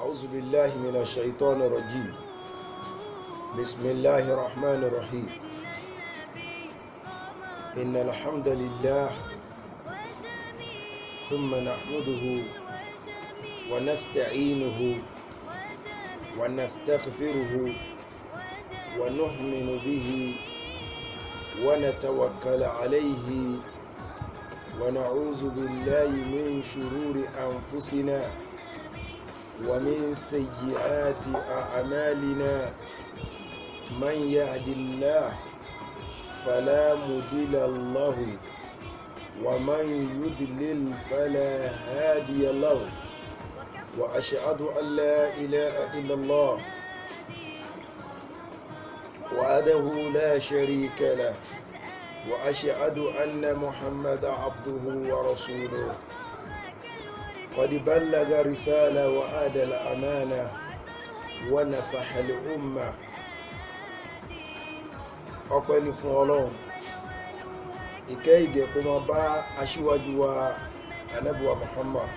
أعوذ بالله من الشيطان الرجيم. بسم الله الرحمن الرحيم. إن الحمد لله ثم نحمده ونستعينه ونستغفره ونؤمن به ونتوكل عليه ونعوذ بالله من شرور أنفسنا ومن سيئات أعمالنا. من يهد الله فلا مضل له ومن يضلل فلا هادي له وأشهد أن لا إله إلا الله وحده لا شريك له وأشهد أن محمدا عبده ورسوله قد بلغ رسالة وأدى الأمانة ونصح الأمة. ọpẹ́ ni fún Ọlọ́run, ìkẹ́ ìgẹ̀ kó máa bá aṣíwájú wa Ànábì wa Muhammad.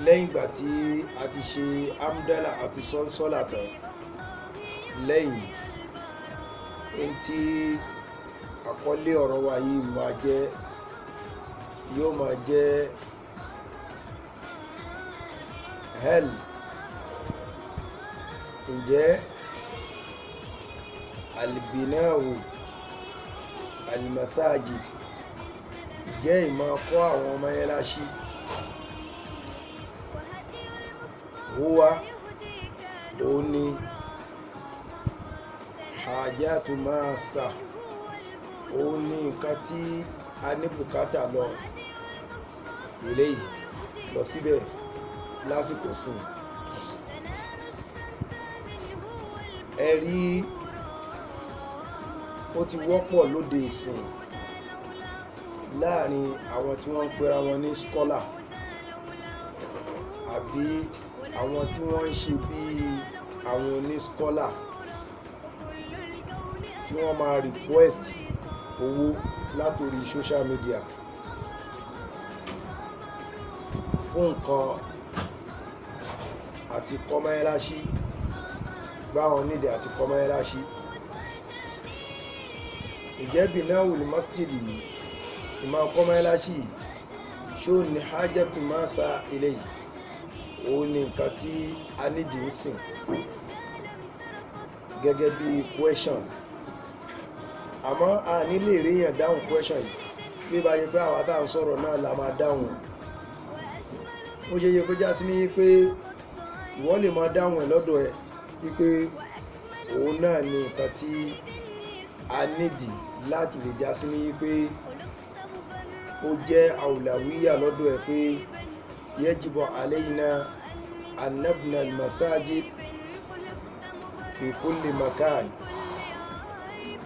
Lẹ́yìn ìgbà tí a ti ṣe amdala àti sọ́lá tán, lẹ́yìn tí àkọlé ọ̀rọ̀ wa yìí yóò máa jẹ́ hell. Ǹjẹ́ albinahu almasajid jẹ́ ìmọ̀ kọ́ àwọn mọ́sálásí huwa òní hajatu masa òní nǹkan tí a ní bùkátà lọ eléyìí lọ síbẹ̀ lásìkò sìn. Ẹ̀rí ó ti wọ́pọ̀ lóde ìsìn láàrin àwọn tí wọ́n ń pera wọn ní scholar àbí àwọn tí wọ́n ń ṣe bí àwọn oní scholar tí wọ́n máa request owó látòrí social media fún nǹkan àti kọ́ mọ́sálásí, báwọn nídìí àti kọ́ mọ́sálásí. Ìjẹ́ bìnáwó ní masjidi yìí, ìmọ̀ kọ́ mọ́sálásí yìí, ṣó ní hajjatu masa eléyìí, òun ni nǹkan tí a nídìí ń sìn gẹ́gẹ́ bí question. Àmọ́ a nílè ríyàn dáhùn question yìí bí bá yẹ pé àwa tá à ń sọ̀rọ̀ náà la máa dáhùn. Ó ṣe yẹ kó já sí ní pé ìwọ lè máa dáhùn ẹ̀ lọ́dọ̀ ẹ̀ wípé òun náà ni nǹkan tí a nídìí láti lè já sí ní wípé ó jẹ́ àwùlàwíyà lọ́dọ̀ ẹ̀ pé yajibu alayna an nabna al-masajid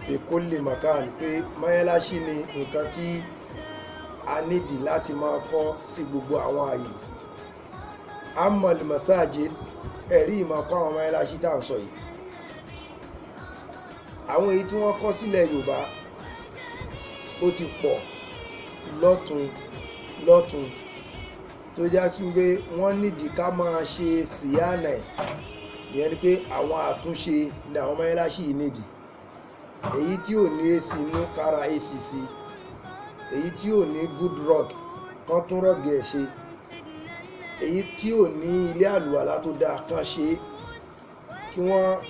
fi kulli makan pé mọ́sálásí ni nǹkan tí a nídìí láti máa kọ́ sí gbogbo àwọn ààyè. Amma al-masajid ẹ̀rí ìmọ̀ kọ́ àwọn mọ́sálásí tá à ń sọ yìí, àwọn èyí tí wọ́n kọ́ sílẹ̀ Yorùbá ó ti pọ̀ lọ́tún tó já sí pé wọ́n nídìí ká máa ṣe síyánà ẹ̀, ìyẹn ni pé àwọn àtúnṣe ní àwọn mọ́sálásí yìí nídìí. Èyí tí ò ní AC inú kára AC sí, èyí tí ò ní good rock kán tún rọ̀gì ẹ̀ ṣe, èyí tí ò ní ilé àlùwàlá tó dáa kán ṣe,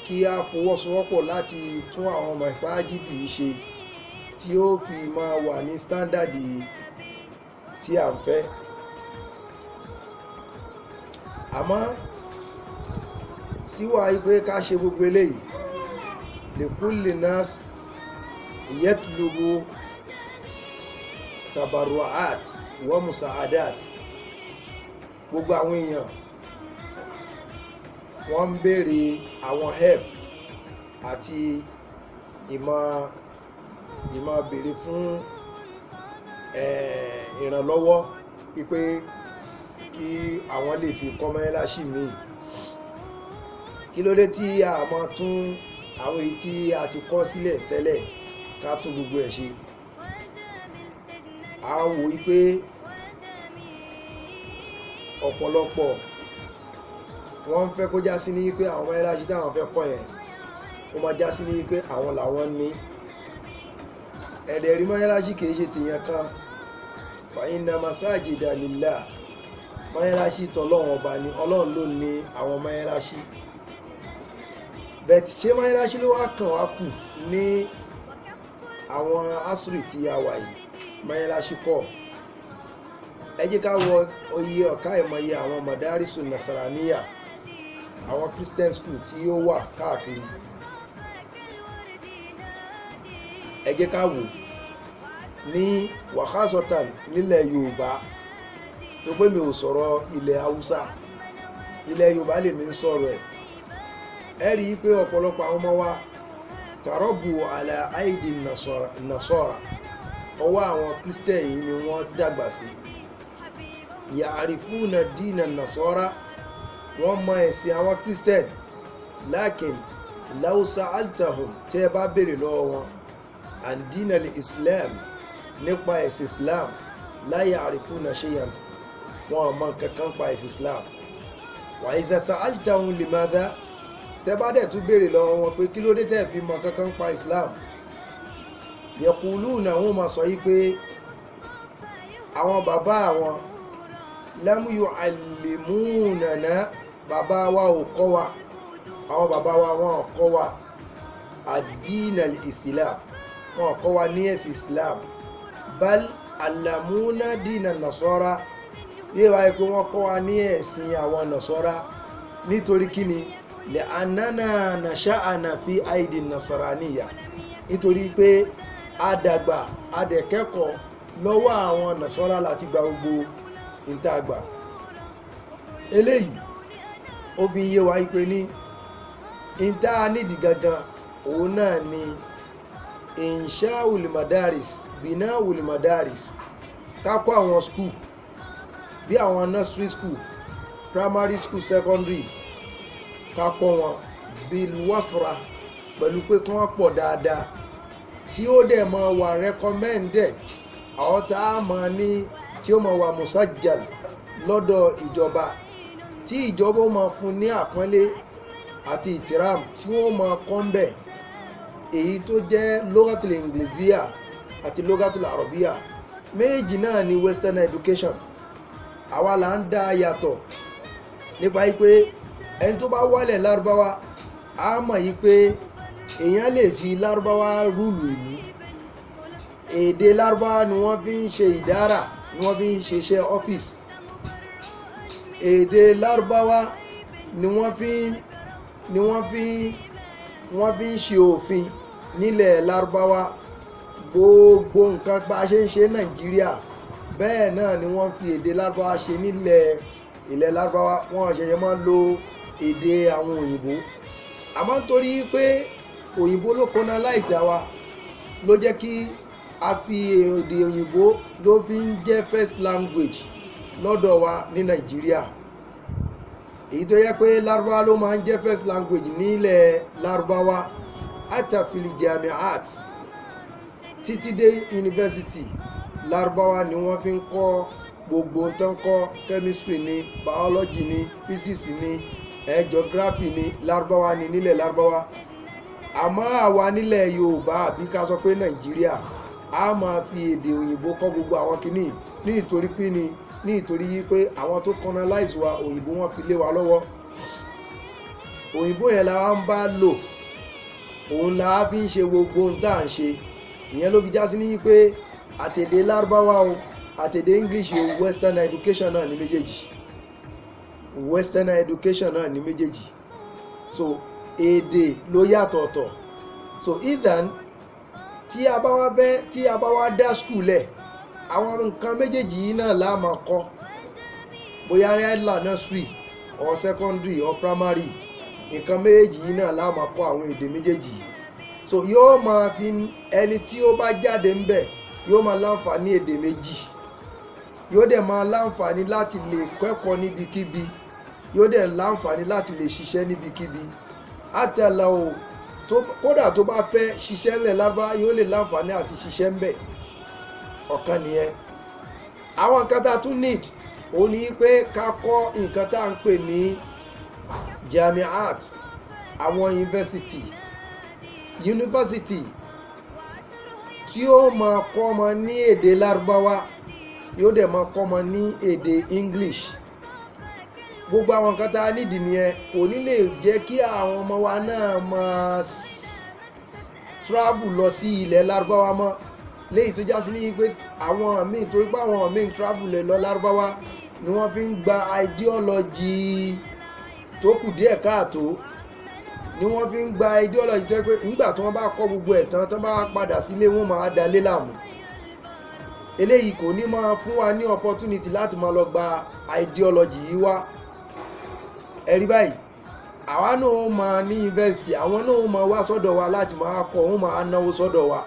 kí a fọwọ́sowọ́pọ̀ láti tún àwọn màsájídì yìí ṣe tí ó fi máa wà ní sítándàdì tí à ń fẹ́. Àmọ́ síwá pé ká ṣe gbogbo eléyìí likulli nas yatlubu tabarru'at wa musa'adat. Gbogbo àwọn èèyàn wọ́n ń béèrè àwọn help àti ìmọ̀ béèrè fún ìrànlọ́wọ́ pípé kí àwọn lè fi kọ́ mọ́sálásí míì. Kí ló dé tí a máa tún àwọn èyí tí a ti kọ́ sílẹ̀ tẹ́lẹ̀ ká tún gbogbo ẹ̀ ṣe? a wò wípé ọ̀pọ̀lọpọ̀ wọ́n fẹ́ kó já sí ní pé àwọn mọ́ṣáláṣí táwọn fẹ́ kọ́ yẹn ó máa já sí ní pé àwọn làwọn ní ẹ̀dẹ̀ rí mọ́ṣáláṣí kìí ṣe tìyẹn kan fa inna masajida lillah mọ́ṣáláṣí tọ́lọ́run ọba ni ọlọ́run ló ní àwọn mọ́ṣáláṣí bẹ́ẹ̀ ṣé mọ́ṣáláṣí ló wá kàn wá kù ní àwọn asuri tí a wà yìí mọ́ṣáláṣí kọ́ ẹ jẹ́ ká wọ oyè ọ̀ká ìmọ̀ye àwọn madarisu nasaraniya àwọn Christian school tí ó wà káàkiri ẹ jẹ́ ká wò ní wàhásọ̀tàn nílẹ̀ Yorùbá tó pé mi ò sọ̀rọ̀ ilẹ̀ Haúsá ilẹ̀ Yorùbá lèmi ń sọ̀rọ̀ ẹ rí i pé ọ̀pọ̀lọpọ̀ àwọn ọmọ wa tàrọ́bù àlà àìdì nasọ́ra ọwọ́ àwọn Christian yìí ni wọ́n dàgbà sí ya'rifuna dínà nasọ́ra wọ́n mọ ẹ̀sìn àwọn Christian lakin law sa'altahum tẹ́ bá béèrè lọ́wọ́ wọn an dínà Islam nípa ẹ̀sìn Islam la ya'rifuna shay'an wọn mọ kankan pa ẹ̀sìn Islam wa iza sa'altahum limadha tẹ́ bá dẹ̀ tún béèrè lọ́wọ́ wọn pé kí ló dé tẹ́ fi mọ kankan pa Islam yaquluna wọn máa sọ yìí pé àwọn bàbá àwọn lam yu'allimunana bàbá wa ò kọ́ wa àwọn bàbá wa wọn ò kọ́ wa ad-din al-Islam wọn ò kọ́ wa ní ẹ̀sìn Islam bal allamuna dina nasara yíò wáyé pé wọ́n kọ́ wa ní ẹ̀sìn àwọn nasara nítorí kíni lè anana nasha'ana fi aidi nasaraniya nítorí pé adàgbà adẹ̀kẹ́kọ̀ọ́ lọ́wọ́ àwọn nasara láti gba gbogbo ìntàgbà eléyìí ó fi yé wa pé ní ìntà nídìí gangan òun náà ni insha'ul madaris bina'ul madaris kákọ́ àwọn school bí àwọn nursery school primary school secondary kákọ́ wọn bil wafra pẹ̀lú pé kí wọ́n pọ̀ dáadáa tí ó dẹ̀ máa wà recommended àwọn tá a máa ní tí ó máa wà musajjal lọ́dọ̀ ìjọba tí ìjọba ó máa fún ní àpọ́nlé àti ìtìram tí wọ́n máa kọ́ ń bẹ̀ èyí tó jẹ́ lughatul ingleziya àti lughatul arabiya méjì náà ni western education àwa là ń dá yàtọ̀ nípa yí pé ẹni tó bá wálẹ̀ lárúbáwá á mọ̀ yí pé èèyàn lè fi lárúbáwá rúùlù ìlú èdè lárúbáwá ni wọ́n fi ń ṣe ìdára ni wọ́n fi ń ṣiṣẹ́ ọ́fíìsì èdè lárúbáwá ni wọ́n fi ń ṣe òfin nílẹ̀ lárúbáwá gbogbo nǹkan bá a ṣe ń ṣe nàìjíríà bẹ́ẹ̀ náà ni wọ́n fi èdè lárúbáwá ṣe ilẹ̀ lárúbáwá wọ́n ṣẹ̀ṣẹ̀ máa ń lo èdè àwọn òyìnbó àmọ́ nítorí pé òyìnbó ló colonize àwa ló jẹ́ kí a fi èdè òyìnbó ló fi ń jẹ́ first language lọ́dọ̀ wa ní nàìjíríà èyí tó yẹ pé lárúbáwá ló máa ń jẹ́ first language nílẹ̀ lárúbáwá atafili jamiat títí dé university lárúbáwá ni wọ́n fi ń kọ́ gbogbo tán kọ́ chemistry ní biology ní physics ní geography ní lárúbáwá ní nílẹ̀ lárúbáwá àmọ́ àwa nílẹ̀ yorùbá àbí ká sọ pé nàìjíríà a máa fi èdè òyìnbó kọ́ gbogbo àwọn kìíní ní ìtorí pé ní ìtorí yí pé àwọn tó colonize wa òyìnbó wọn fi lé wa lọ́wọ́ òyìnbó yẹn la wá ń bá lò òun la fi ń ṣe gbogbo ohun tá à ń ṣe ìyẹn ló fi já sí ní pé àtèdè lárúbáwá o àtèdè english o western education náà ní méjèèjì western education náà ní méjèèjì so èdè ló yàtọ̀ ọ̀tọ̀ so either tí a bá wá dá school lẹ̀ àwọn nǹkan méjèèjì yìí náà la máa kọ́ bóyá ẹ̀dlà nursery or secondary or primary nǹkan méjèèjì yìí náà la máa kọ́ àwọn èdè méjèèjì yìí so yóò máa fi ẹni tí ó bá jáde ń bẹ̀ yóò máa láǹfààní èdè méjì yóò dẹ̀ máa láǹfààní láti lè kẹ́kọ̀ọ́ níbikíbi yóò dẹ̀ láǹfààní láti lè ṣiṣẹ́ níbikíbi àtẹ̀là o kódà tó bá fẹ́ ṣiṣẹ́ ńlẹ̀ lábá yóò lè láǹfààní àti ṣiṣẹ́ ńbẹ̀ ọ̀kan nìyẹn àwọn nǹkan tá a tún need ó ní pé ká kọ́ nǹkan tá à ń pè ní jamiat, àwọn yunifásitì tí ó máa kọ́ ọmọ ní èdè lárúbáwá yóò dẹ̀ máa kọ́ ọmọ ní èdè English. Gbogbo àwọn nǹkan tá a nídìí nìyẹn. Kò ní lè jẹ́ kí àwọn ọmọ wa náà máa travel lọ sí ilẹ̀ lárúbáwá mọ́, léyìí tó já sí ní pé àwọn míì, torí pé àwọn míì travel lọ lárúbáwá ni wọ́n fi ń gba ideology tó kù díẹ̀ káàtó, ni wọ́n fi ń gba ideology tó pé nígbà tí wọ́n bá kọ́ gbogbo ẹ̀ tán, tó bá padà sílé wọn máa dalé láàmú. Eléyìí kò ní máa fún wa ní opportunity láti máa lọ gba ideology yìí wá. Ẹ̀rí báyìí, àwa náà ó máa ní university, àwọn náà ó máa wá sọ́dọ̀ wa láti máa kọ́, wọ́n máa náwó sọ́dọ̀ wa.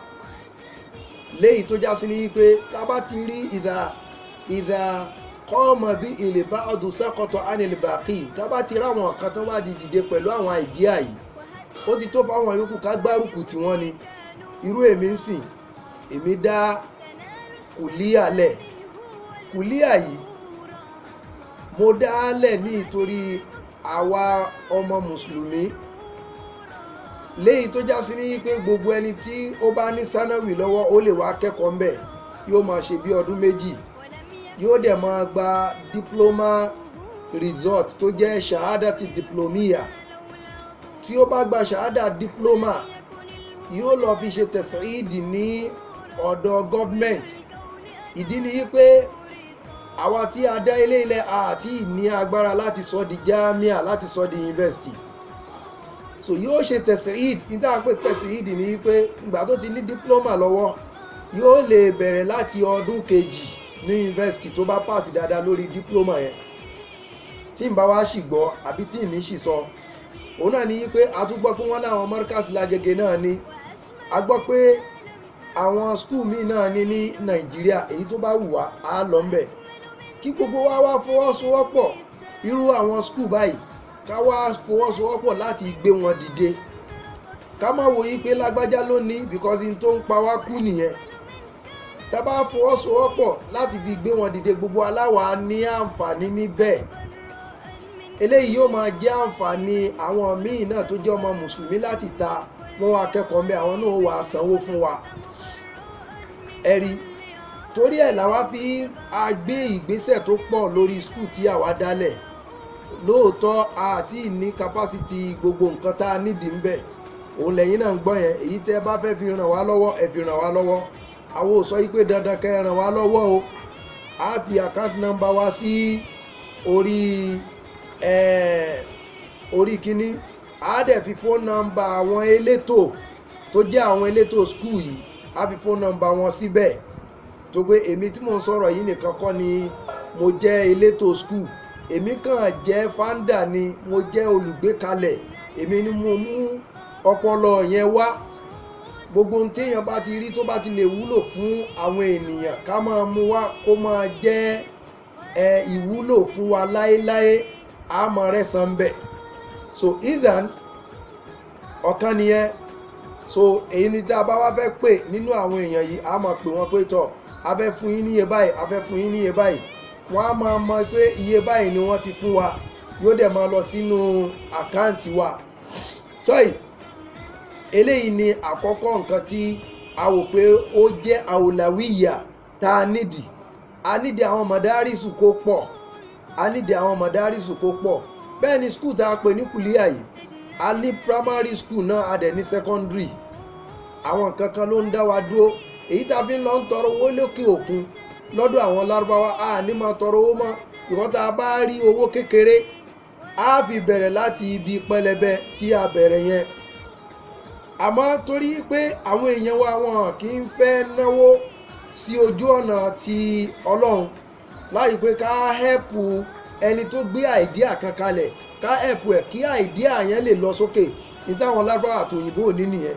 Léyìí tó já sí ní pé tá bá ti rí ìdá kọ́ọ̀mọ̀ bí ilé bá ọdún sẹ́kọ̀tọ̀ ánìlìbàkì, tá bá ti ráwọn kan tó bá di dìde pẹ̀lú àwọn àìdíà yìí, ó ti tó fáwọn yòókù ká gbárùkù tí wọ́n ni. Irú èmi ń sìn, èmi dá kùlíà lẹ̀. Kùlíà yìí mo dá lẹ̀ ní ìtorí àwa ọmọ mùsùlùmí, léyìí tó já sí ní pé gbogbo ẹni tí ó bá ní sanawi lọ́wọ́ ó lè wá kẹ́kọ̀ọ́ ńbẹ̀, yóò máa ṣe bí ọdún méjì, yóò dẹ̀ máa gba diploma result tó jẹ́ shahadati diplomia. Tí ó bá gba shahada diploma, yóò lọ fi ṣe tẹ̀síìdì ní ọ̀dọ̀ government. Ìdí ni pé àwa tí a dá ilé ilẹ̀ àti ní agbára láti sọ di jamia, láti sọ di university. So yóò ṣe tẹ̀síìdì. Nígbà pé tẹ̀síìdì ni pé ìgbà tó ti ní diploma lọ́wọ́, yóò lè bẹ̀rẹ̀ láti ọdún kejì ní university tó bá pàṣì dáadáa lórí diploma yẹn. Tí n bá wá sì gbọ́ àbí tí n ní sì sọ, òun náà ni pé a tún gbọ́ pé wọ́n láwọn Markaz lágége náà ní, a gbọ́ pé àwọn skul míì náà ní Nàìjíríà. Èyí tó bá wù wá á lọ ńbẹ̀, kí gbogbo wa wá fọwọ́sowọ́pọ̀ irú àwọn skul báyìí, ká wá fọwọ́sowọ́pọ̀ láti gbé wọn dìde. Ká má wo yí pé lágbájá ló ní because in tó ń pa wá kú nìyẹn. Tá bá fọwọ́sowọ́pọ̀ láti fi gbé wọn dìde, gbogbo aláwa ní àǹfààní níbẹ̀. Eléyìí yóò máa jẹ́ àǹfààní àwọn míì náà tó jẹ́ ọmọ mùsùlùmí láti ta wọn wá kẹ́kọ̀ọ́ ńbẹ̀, àwọn náà wà sanwó fún wa. Ẹ̀rí, torí ẹ̀ làwa fi gbé ìgbésẹ̀ tó pọ̀ lórí skul tí àwa dálẹ̀. Lóòótọ́ àti ní capacity gbogbo nǹkan tá a nídìí ńbẹ̀, òun lẹ́yìn náà ń gbọ́ yẹn. Èyí tẹ́ bá fẹ́ fi ràn wá lọ́wọ́, ẹ fi ràn wá lọ́wọ́. Àwọn ò sọ yí pé dandan kẹ́ ẹ ràn wá lọ́wọ́ o. A fi account number wa sí orí kíní. A dẹ̀ fi phone number àwọn elétò tó jẹ́ àwọn elétò skul yìí, a fi phone number wọn síbẹ̀. Tó pé èmi tí mò ń sọ̀rọ̀ yìí nìkan kọ́ ni mo jẹ́ elétò skul, èmi kàn jẹ́ founder ni, mo jẹ́ olùgbékalẹ̀, èmi ni mo mú ọpọlọ yẹn wá. Gbogbo ohun téèyàn bá ti rí tó bá ti lè wúlò fún àwọn ènìyàn, ká máa mú wá kó máa jẹ́ ìwúlò fún wa láéláé, a máa rẹ́san ńbẹ̀. So either ọ̀kan nìyẹn. So èyí ni tí a bá wá fẹ́ pè nínú àwọn èèyàn yìí, a máa pè wọ́n pé tọ̀, a fẹ́ fún yín níye báyìí, a fẹ́ fún yín níye báyìí. Wọ́n á máa mọ̀ pé iye báyìí ni wọ́n ti fún wa, yóò dẹ̀ máa lọ sínú àkáǹtì wa. Tọ́yì, eléyìí ni àkọ́kọ́ nǹkan tí a wò pé ó jẹ́ àwòlàwíyà tá a nídìí. A nídìí àwọn mọ̀dárísù kó pọ̀, a nídìí àwọn mọ̀dárísù kó pọ̀. Bẹ́ẹ̀ ni skul tá a pè ní kùlíà yìí, a ní primary school náà, a dẹ̀ ní secondary. Àwọn nǹkan kan ló ń dá wa dúró. Èyí tá a fi ń lọ ń tọrọ owó lókè òkun lọ́dọ̀ àwọn lárúbáwá, a ní máa tọrọ owó mọ́. Ìwọ́n tá a bá rí owó kékeré, a fi bẹ̀rẹ̀ láti ibi pẹlẹbẹ tí a bẹ̀rẹ̀ yẹn. Àmọ́ torí pé àwọn èèyàn wa wọn kì í fẹ́ náwó sí ojú ọ̀nà ti Ọlọ́run, láì pé ká hẹ́pù ẹni tó gbé àìdíà kan kalẹ̀, ká hẹ́pù ẹ̀ kí àìdíà yẹn lè lọ sókè. Ní táwọn lárúbáwá àtòyìnbó ní nìyẹn.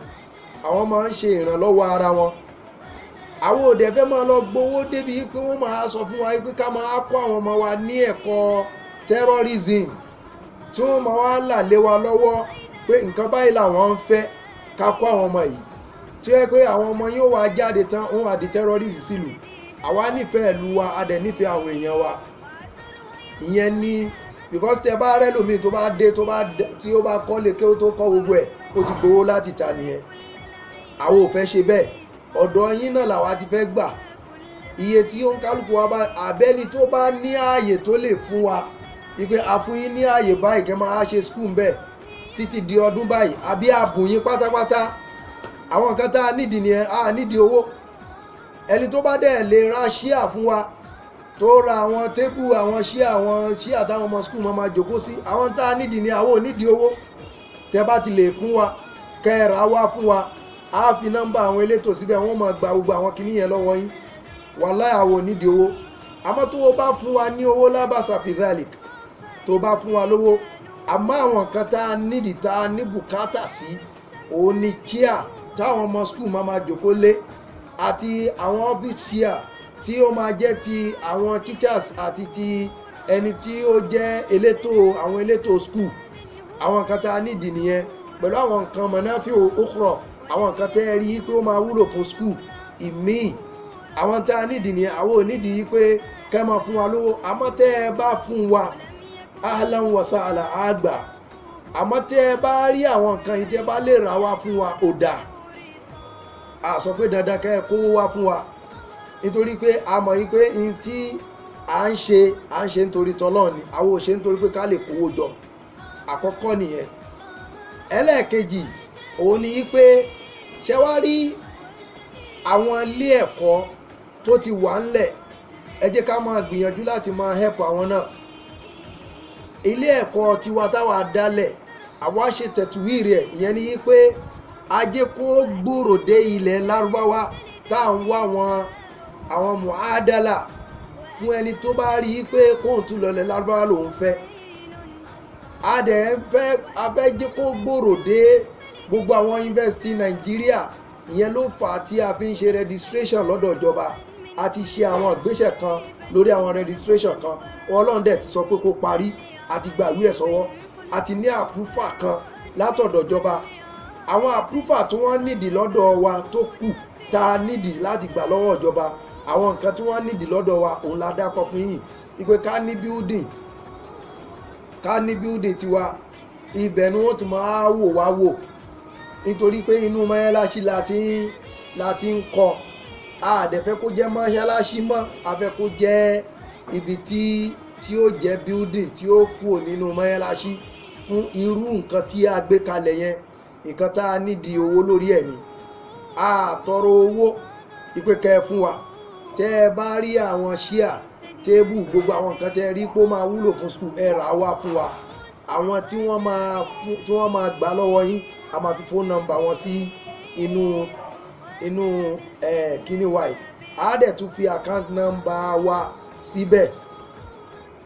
Àwọn máa ń ṣe ìrànlọ́wọ́ ara wọn. Àwọn òdẹ fẹ́ máa lọ gbowó débi pé wọ́n máa sọ fún wa pé ká máa kọ́ àwọn ọmọ wa ní ẹ̀kọ́ terrorism, tí wọ́n máa wá là lé wa lọ́wọ́ pé nǹkan báyìí làwọn ń fẹ́ ká kọ́ àwọn ọmọ yìí, tí ó yẹ pé àwọn ọmọ yóò wá jáde tán wọ́n wá di terrorist sílùú. Àwa nífẹ̀ẹ́ ìlú wa, a dẹ̀ nífẹ̀ẹ́ àwọn èèyàn wa. ìyẹn ni because tẹ bá rẹ́ lómi tó bá dé tí ó bá kọ́ lè kí ó tó kọ́ gbogbo ẹ̀ ó ti gbowó láti ta nìyẹn. àwọn ò fẹ́ ṣe bẹ́ẹ̀, ọ̀dọ̀ yín náà làwa ti fẹ́ gbà iye tí ó ń kálukú wa bá abẹ́ni tó bá ní ààyè tó lè fún wa ìpè àfún yín ní ààyè báyìí kẹ́ máa ṣe skul bẹ́ẹ̀ títí di ọdún báyìí àbí àbùn yín pátápátá. àwọn nǹkan tá a nídìí nìyẹn, a nídìí owó. ẹni tó bá dẹ̀ lè ra ṣíà fún wa tó ra àwọn tébù àwọn ṣíà táwọn ọmọ skul máa jòkó sí, àwọn tá a nídìí ni àwọn ò nídìí owó. tẹ́ bá ti lè fún wa kẹ́ ẹ rà wá fún wa, a fi nọ́mbà àwọn elétò síbẹ̀ wọ́n máa gba gbogbo àwọn kinní yẹn lọ́wọ́ yín. wàláhì àwọn ò nídìí owó. àmọ́ tó o bá fún wa ní owó lábàṣà fìdálì tó bá fún wa lówó, àmọ́ àwọn nǹkan tá a nídìí tá a ní bùkátà sí òun ni chair táwọn ọmọ skul máa jòkó lé àti àwọn office chair tí ó máa jẹ́ ti àwọn teachers àti ti ẹni tí ó jẹ́ àwọn elétò skul. àwọn nǹkan tá a nídìí nìyẹn, pẹ̀lú àwọn nǹkan mọ̀náfí òkúrọ̀, àwọn nǹkan tẹ́ ẹ rí pé ó máa wúlò fún skul ìmíì. àwọn tá a nídìí nìyẹn, àwọn ò nídìí pé kẹ́ máa fún wa lówó. àmọ́ tẹ́ ẹ bá fún wa ahlan wa sahlan àgbà. àmọ́ tẹ́ ẹ bá rí àwọn nǹkan yìí tẹ́ ẹ bá lè rà wá fún wa ò dáa. a sọ pé dandan kẹ́ ẹ kówó wá fún wa, nítorí pé a mọ̀ yìí pé n tí à ń ṣe nítorí tọ́lọ́ ni, àwọn ò ṣe nítorí pé ká lè kówó jọ. àkọ́kọ́ nìyẹn. ẹlẹ́ẹ̀kejì òun ni yìí pé ṣé wá rí àwọn ilé ẹ̀kọ́ tó ti wà ńlẹ̀, ẹ jẹ́ ká máa gbìyànjú láti máa help àwọn náà. ilé ẹ̀kọ́ tiwa táwa dálẹ̀ àwa ṣe tẹ̀tùwìrì ẹ̀, ìyẹn ni yìí pé ajé kó gbòòrò dé ilẹ̀ lárúbáwá tá à ń wá àwọn mu'adala fún ẹni tó bá rí i pé kóun tún lọlẹ̀ lárúbáwá lòun fẹ́. a fẹ́ jẹ́ kó gbòòrò dé gbogbo àwọn yunifásitì nàìjíríà. ìyẹn ló fà á tí a fi ń ṣe registration lọ́dọ̀ ìjọba. a ti ṣe àwọn ìgbésẹ̀ kan lórí àwọn registration kan, ọlọ́run dẹ̀ ti sọ pé kó parí, a ti gba ìwé ẹ̀ sọ́wọ́, a ti ní àpúfà kan látọ̀dọ̀ ìjọba. àwọn àpúfà tí wọ́n nídìí lọ́dọ̀ wa tó kù tá a nídìí láti gbà lọ́wọ́ ìjọba, àwọn nǹkan tí wọ́n nídìí lọ́dọ̀ wa òun la dákọ̀ fún yìí. ìpè ká ní building tiwa, ibẹ̀ ni wọ́n tún máa wò wá wò, nítorí pé inú mọ́ṣáláṣí la ti ń kọ́. a dẹ̀ fẹ́ kó jẹ́ mọ́ṣáláṣí mọ́, a fẹ́ kó jẹ́ ibi tí ó jẹ́ building tí ó kúrò nínú mọ́ṣáláṣí fún irú nǹkan tí a gbé kalẹ̀ yẹn. nǹkan tá a nídìí owó lórí ẹ̀ ni. a tọrọ owó ìpè kẹ́ ẹ fún wa. tẹ́ ẹ bá rí àwọn ṣíà tébù gbogbo àwọn nǹkan tẹ́ ẹ rí pé ó máa wúlò fún skul, ẹ rà wá fún wa. àwọn tí wọ́n máa gbà lọ́wọ́ yín, a máa fi phone number wọn sí inú kíní wa yìí. a dẹ̀ tún fi account number wa síbẹ̀.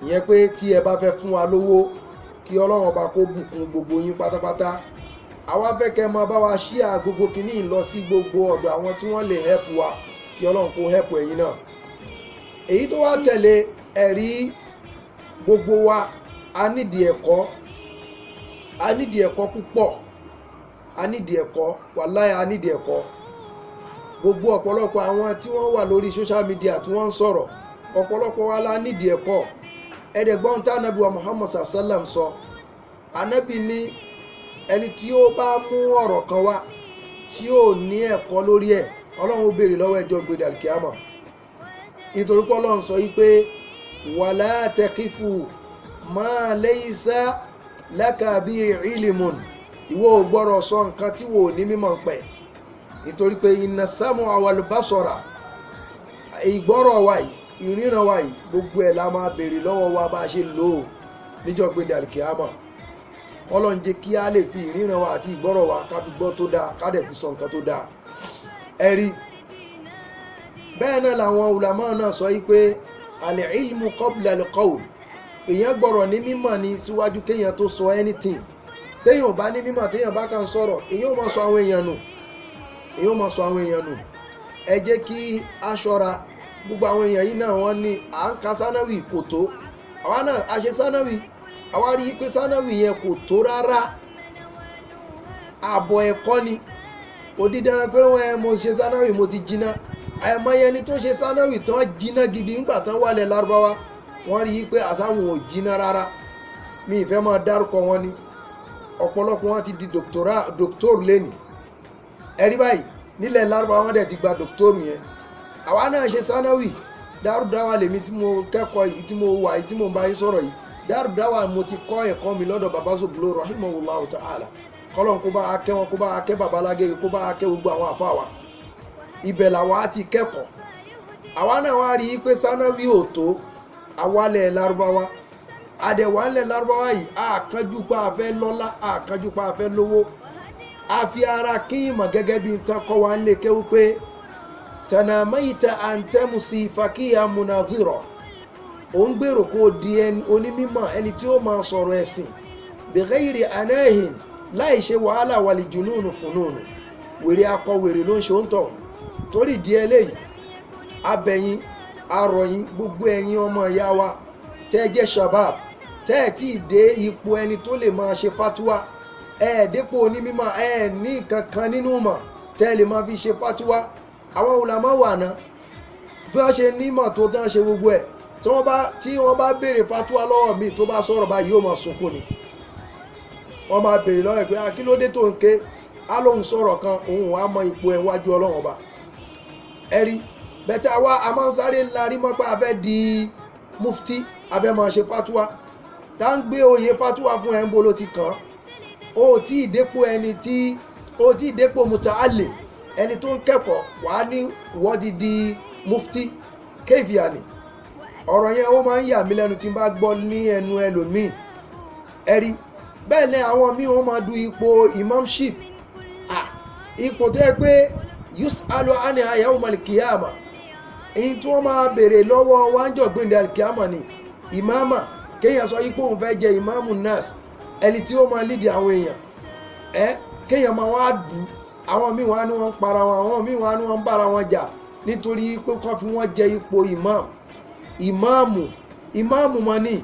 ìyẹn pé tí ẹ bá fẹ́ fún wa lówó, kí ọlọ́run ọba kó bùkún gbogbo yín pátápátá. àwa fẹ́ kẹ́ máa bá wa ṣíà gbogbo kíní lọ sí gbogbo ọ̀dọ̀ àwọn tí wọ́n lè help wa, kí ọlọ́run kó help ẹ̀yin náà. èyí tó wá tẹ̀lé ẹ̀rí gbogbo wa, a nídìí ẹ̀kọ́ púpọ̀, a nídìí ẹ̀kọ́, wàláhì a nídìí ẹ̀kọ́. gbogbo ọ̀pọ̀lọpọ̀ àwọn tí wọ́n wà lórí social media tí wọ́n ń sọ̀rọ̀, ọ̀pọ̀lọpọ̀ wa la nídìí ẹ̀kọ́. ẹ̀ẹ́dẹ̀gbọ́n tá ànábì wa Muhammad sallam sọ, ànábì ní ẹni tí ó bá mú ọ̀rọ̀ kan wá tí ó ní ẹ̀kọ́ lórí ẹ̀, ọlọ́run ó béèrè lọ́wọ́ ẹjọ́ gbèdé àlùkìyámà. nítorí pé ọlọ́run sọ yí pé wàlá taqifu ma laysa laka bi ilmun, ìwọ ò gbọ́dọ̀ sọ nǹkan tí wò ní mímọ̀ ń pẹ̀. nítorí pé inna sam'a wal basara, ìgbọ́rọ̀ wa yìí, ìríran wa yìí, gbogbo ẹ̀ la máa béèrè lọ́wọ́ wa bá a ṣe lò ó níjọ́ gbèdé àlùkìyámà. ọlọ́run jẹ́ kí a lè fi ìríran wa àti ìgbọ́rọ̀ wa ká fi gbọ́ tó dáa, ká dẹ̀ fi sọ nǹkan tó dáa. ẹ̀rí bẹ́ẹ̀ náà làwọn ulama náà sọ yí pé al-ilmu qabla al-qawl, èèyàn gbọ́rọ̀ ní mímọ̀ ní síwájú kéèyàn tó sọ anything. téèyàn ò bá ní mímọ̀, téèyàn bá kàn sọ̀rọ̀, èèyàn ò máa sọ àwọn èèyàn nù. ẹ jẹ́ kí a ṣọ́ra. gbogbo àwọn èèyàn yìí náà wọ́n ní à ń ka sánáwì kò tó. àwa náà a ṣe sánáwì, àwa rí i pé sánáwì yẹn kò tó rárá. ààbọ̀ ẹ̀kọ́ ni. òdìdára pé mo ṣe sánáwì mo ti jiná. àìmọye ẹni tó ṣe sánáwì tán jiná gidi ńgbà tán wálẹ̀ lárúbáwá. wọ́n rí i pé àsáwọn ò jiná rárá mi ìfẹ́ máa dárúkọ wọn ni ọ̀pọ̀lọpọ̀ wọn ti di dòkítọ́rù lẹ́nì ẹ̀rí báyìí nílẹ̀ lárúbáwá wọn dẹ̀ ti gba dòkítọ́rù yẹn àwa náà ṣe sánáwì dárúdáwà lèmi tí mo kẹ́kọ̀ọ́ yìí tí mo wà yìí tí mo bá yín sọ̀rọ̀ yìí dárúdáwà mo ti kọ́ ẹ̀kọ́ mi lọ́dọ̀ bàbá Zoglo rahimahullahu ta'ala kọ́lọ́n kó bá akẹ́ wọn kó bá akẹ́ bàbá Lágége kó bá akẹ́ gbogbo àwọn àfa wa ibẹ̀ làwa ti kẹ́kọ̀ọ́ àwa náà wá rí i pé sánáwì ò tó àwalẹ̀ lárúbáwá àdẹ̀wálẹ̀ lárúbáwá yìí àkànjú pa afẹ́ lọ́lá àkànjú pa afẹ́ lówó àfi ara kí ìmọ̀ gẹ́gẹ́ bí n tán kọ́ wa ń lè kéwú pé tanamaita antemusi fakiya munaziro ó ń gbèrò kó di onímọ̀ ẹni tí ó máa sọ̀rọ̀ ẹ̀sìn bighairi anahin láì ṣe wàhálà wàlì jununu fununu wèrè akọ wèrè ló ń ṣe ó ń tọ̀ torí díẹ̀ léyìí abẹ̀yìn arọ̀yìn gbogbo ẹ̀yin ọmọ ìyá wa tẹ́ jẹ́ shabab tẹ́ tí ì dé ipò ẹni tó lè máa ṣe fatuwa dépò onímọ̀ ní kankan nínú mọ̀ tẹ́ lè máa fi ṣe fatuwa àwọn ulama wà náà bí wọ́n ṣe nímọ̀ tó tán ṣe gbogbo ẹ̀ tí wọ́n bá béèrè fatuwa lọ́wọ́ mi tó bá sọ̀rọ̀ báyìí yóò máa sunkún ni wọ́n máa béèrè lọ́wọ́ ẹ̀ pé kí ló dé tó ń ké á lóun sọ̀rọ̀ kan òun wàá mọ ipò ẹ̀ wájú ọlọ́run ọba ẹ̀rí bẹ́tẹ̀ àwa a máa ń sáré ńlá rí mọ́ pé a fẹ́ di mufti a fẹ́ máa ṣe fatuwa tá ń gbé oyè fatuwa fún ẹ̀ ń bolo ti kàn ó tí ì dépò ẹni tí ó tí ì dépò muta'allim ẹni tó ń kẹ́kọ̀ọ́ wàá ní wọ́ọ̀dì di mufti kéfìàní ọ̀rọ̀ yẹn ó máa ń yà mí lẹ́nu tí n bá gbọ́ ní ẹnu ẹlòmíì ẹ̀rí bẹ́ẹ̀ ni àwọn míì wọ́n máa du ipò imamship ipò tó yẹ pé yus'alu anha yawmal qiyamah èyí tí wọ́n máa béèrè lọ́wọ́ wáńjọ́ gbẹ̀ndẹ̀ alkiyama ni ìmáàmà kéèyàn sọ yípo òun fẹ́ jẹ ìmáàmù nas ẹni tí ó máa lídìí àwọn èèyàn kéèyàn máa wá dù àwọn míì wá ní wọ́n ń para wọn àwọn míì wá ní wọ́n ń bára wọn jà nítorí pé kán fi wọ́n jẹ ipò ìmáàmù mọ́ ní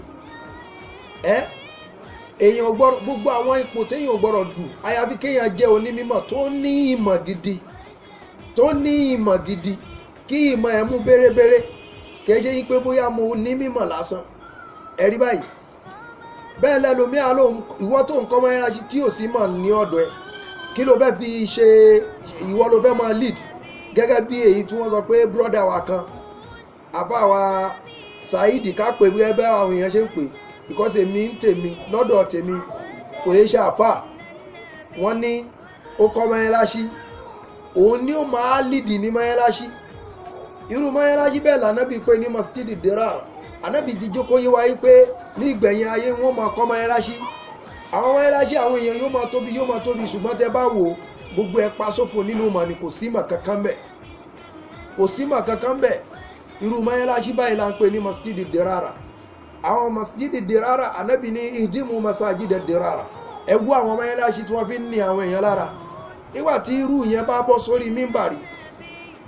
èèyàn gbọ́dọ̀ gbogbo àwọn ipò téèyàn gbọ́dọ̀ dù àyàfi kéèyàn jẹ́ onímọ̀ tó ní ìmọ̀ gidi kí ìmọ̀ ẹ̀ mú bérebére kìí ṣe yí pé bóyá mo ní mímọ̀ lásán ẹ̀rí báyìí bẹ́ẹ̀ lẹ́lòmíà lóhun ìwọ tó ń kọ́ mọ́ ẹ̀rọ tí ò sí mọ̀ ní ọ̀dọ̀ ẹ̀ kí ló fẹ́ fi ṣe ìwọ ló fẹ́ máa lead gẹ́gẹ́ bí èyí tí wọ́n sọ pé brọ́dà wa kan àbá wa Saheed ká pè bí ẹbẹ́ àwọn èèyàn ṣe ń pè because èmi ń tèmi lọ́dọ̀ tèmi kò yẹ ṣe àfà wọ́n ní ó kọ́ mọ́ẹ́láṣí òun ni ó máa lead ní mọ́ẹ́láṣí irú mọ́ẹ́láṣí bẹ́ẹ̀ lànàbí pé ní masjidi dirar ànábì ti jókòó yé wáyé pé ní ìgbẹ̀yìn ayé wọ́n máa kọ́ mọ́ẹ́láṣí àwọn mọ́ẹ́láṣí àwọn èèyàn yóò máa tóbi ṣùgbọ́n tẹ́ bá wò gbogbo ẹ̀ pa sófo nínú mọ̀ ni kò sí mọ̀ kankan bẹ̀ irú mọ́ẹ́láṣí báyìí là ń pè ní masjidi dirara àwọn masjidi dirara ànábì ní ìdímù masajida dirara ẹgbú àwọn mọ́ẹ́láṣí tí wọ́n fi ń ní àwọn èèyàn lára nígbà tí irú yẹn bá bọ́ sórí mímbàrí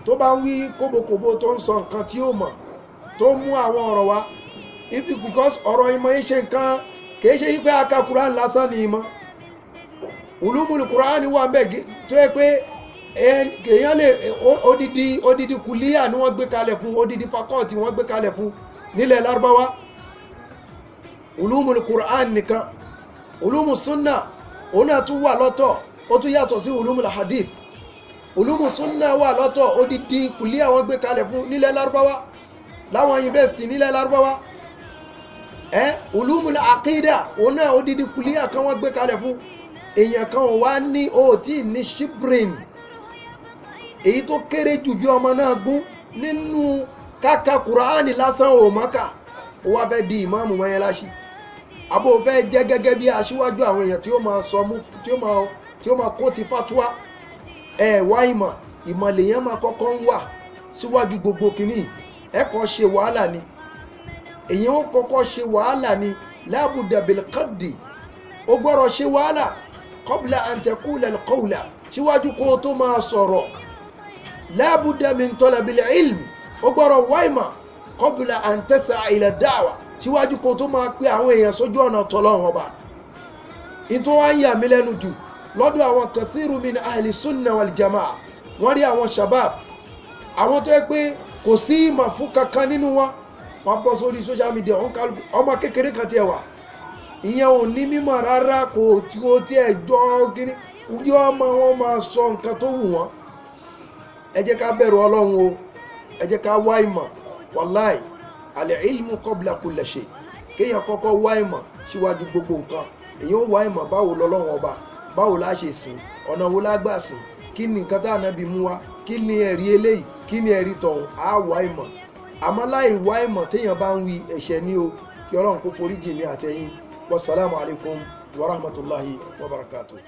tó bá ń wí kóbokòbo tó ń sọ nǹkan tí ó mọ̀ tó mú àwọn ọ̀rọ̀ wá because ọ̀rọ̀ ìmọ̀ yìí ṣe nǹkan kìí ṣe wípé aka Quran lásán ni ìmọ̀ ulumul Quran wà bẹ́ẹ̀ tó yẹ pé èèyàn lè odidi kùlíyà ni wọ́n gbé kalẹ̀ fún odidi fakọ́ọ̀tì wọ́n gbé kalẹ̀ fún nílẹ̀ Lárúbáwá ulumul Quran nìkan ulumul sunna òun náà tún wà lọ́tọ̀ ó tún yàtọ̀ sí ulumul hadith ulumul sunna wà lọ́tọ̀ odidi kùlíyà wọ́n gbé kalẹ̀ fún nílẹ̀ Lárúbáwá láwọn yunifásitì nílẹ̀ Lárúbáwá ulumul aqida òun náà odidi kùlíyà kan wọ́n gbé kalẹ̀ fún èèyàn kan wá ní òtí ní shibrin èyí tó kéré jù bí ọmọ náà gún nínú káka Kùránì lásán ò mọ́ka ó wá fẹ́ di ìmáàmù mọ́yẹ́láṣí àbò fẹ́ jẹ́ gẹ́gẹ́ bí aṣíwájú àwọn èèyàn tí ó máa sọ mú tí ó máa kó ti fatuwa wá ìmọ̀ lèèyàn máa kọ́kọ́ ń wà síwájú gbogbo kìíní ẹ̀kọ́ ṣe wàhálà ni èyàn ó kọ́kọ́ ṣe wàhálà ni lábùdà bilqaddi ó gbọ́rọ̀ ṣe wàhálà qabla an taqula alqawla síwájú kó tó máa sọ̀rọ̀ lábùdà min talabil ilmi ó gbọ́rọ̀ wáìmà qabla an tas'a ila da'wa síwájú kó tó máa pé àwọn èèyàn sójú ọ̀nà tọ́lọ́run ọba ìtò wá ń yà mí lẹ́nu jù lọ́dọ̀ àwọn kathiru min ahli sunna wal jamaa wọ́n rí àwọn shabab àwọn tó yẹ pé kò sí ìmọ̀ fún kankan nínú wọn wọ́n bọ́ sórí social media wọ́n kálukú ọmọ kékeré kan tiẹ̀ wà ìyẹn ò ní mímọ̀ rárá kò tí ó tiẹ̀ jọ kíní ní ọmọ wọn máa sọ nǹkan tó wù wọ́n. ẹ jẹ́ ká bẹ̀rù Ọlọ́run o, ẹ jẹ́ ká wá ìmọ̀ wàláì al-ilmu qabla kulli shay, kéèyàn kọ́kọ́ wá ìmọ̀ síwájú gbogbo nǹkan. èyàn wá ìmọ̀ báwo lọ́lọ́run ọba, báwo la ṣe sìn, ọ̀nà wo la gbà sìn, kí ni nǹkan tá Ànábì mú wá, kí ni ẹ̀rí eléyìí, kí ni ẹ̀rí tọ̀hún, á wá ìmọ̀. àmọ́ láì wá ìmọ̀ téèyàn bá ń wí ẹ̀ṣẹ̀ ní o, kí Ọlọ́run kó foríjì mi àtẹ̀yin. wassalamu alaikum wa rahmatullahi wa barakatuh.